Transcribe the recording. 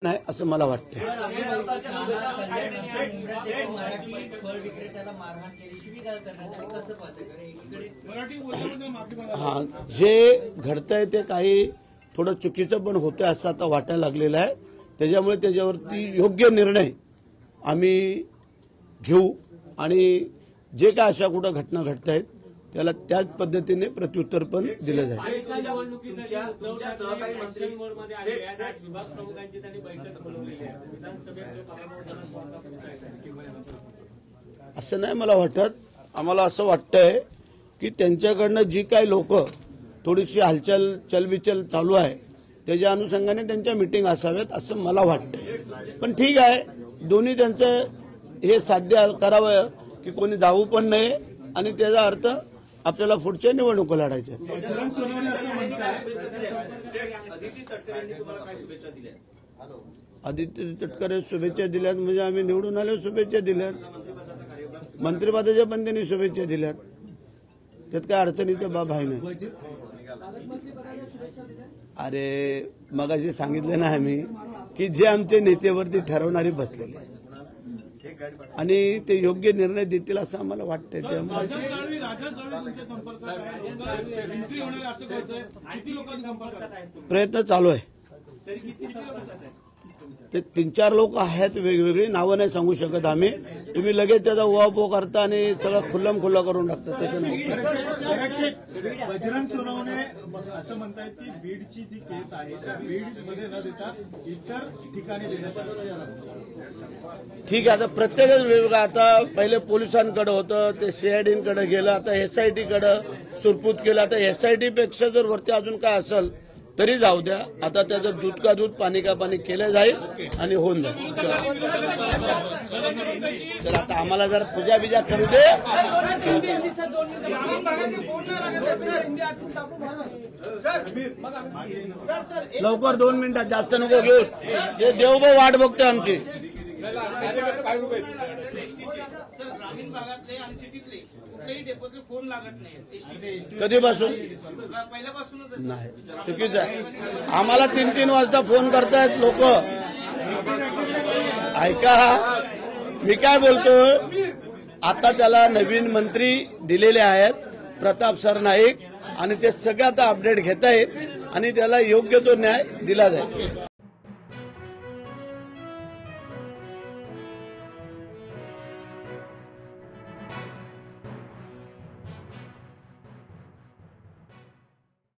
नाही असं मला वाटतं। हां, जे घडतंय ते काही थोडं चुकीचं पण होतंय असं आता वाटायला लागलेलं आहे। त्याच्यामुळे त्याच्यावरती योग्य निर्णय आम्ही घेऊ आणि जे काय अशा कुठं घटना घडतायत त्याला त्याच पद्धतीने प्रत्युत्तर पण दिलं जाईल। असं नाही मला वाटत, आम्हाला असं वाटतंय की त्यांच्याकडनं जी काही लोक थोडीशी हालचाल चलबिचल चालू आहे त्याच्या अनुषंगाने त्यांच्या मीटिंग असाव्यात असं मला वाटतंय। पण ठीक आहे, दोन्ही त्यांचं हे साध्य करावं की कोणी जाऊ पण नाही आणि त्याचा अर्थ आपल्याला पुढच्या निवडणुका लढायच्या। आदित्य तटकरे शुभेच्छा दिल्यात म्हणजे आम्ही निवडून आलो शुभेच्छा दिल्यात, मंत्रिपदाच्या पण त्यांनी शुभेच्छा दिल्यात, त्यात काय अडचणीचं बाब आहे नाही। अरे मगाशी सांगितलं ना आम्ही की जे आमचे नेतेवरती ठरवणारे बसलेले आहेत आणि ते योग्य निर्णय देतील असं आम्हाला वाटतंय। प्रयत्न चालू आहे, ते 3-4 लोक आहेत, वेगवेगळी नावं नाही सांगू शकत आम्ही। तुम्ही लगेच त्याचा उहापोह करता आणि सगळं खुल्लम खुल्ला करून टाकता, तसं नाही। बजरंग सोनवणे असं म्हणतायत की बीडची जी केस आहे त्या बीडमध्ये न देता इतर ठिकाणी देण्यात ठीक आहे, आता प्रत्येकच वेगवेगळं। आता पहिले पोलिसांकडे होतं, ते CID-कडे गेलं, आता SIT-कडे सुरपूत केलं। आता SIT पेक्षा जर वरती अजून काय असेल तरी जाऊ द्या, आता त्याचं दूध का दूध पाणी का पाणी केलं जाईल आणि होऊन जाईल। तर आता आम्हाला जर पूजा बिजा करू दे। लवकर 2 मिनिटात, जास्त नको घेऊ, ते देवभाऊ वाट बघतोय आमची। ग्रामीण भागातले आणि सिटीतले कुठल्याही डेपोतले फोन लागत नाही कधीपासून? पहिल्यापासूनच नाही, चुकीचं आहे। आम्हाला 3-3 वाजता फोन करतायत लोक। ऐका, मी काय बोलतोय, आता त्याला नवीन मंत्री दिलेले आहेत प्रताप सरनाईक आणि ते सगळं आता अपडेट घेत आहेत आणि त्याला योग्य तो न्याय दिला जाईल।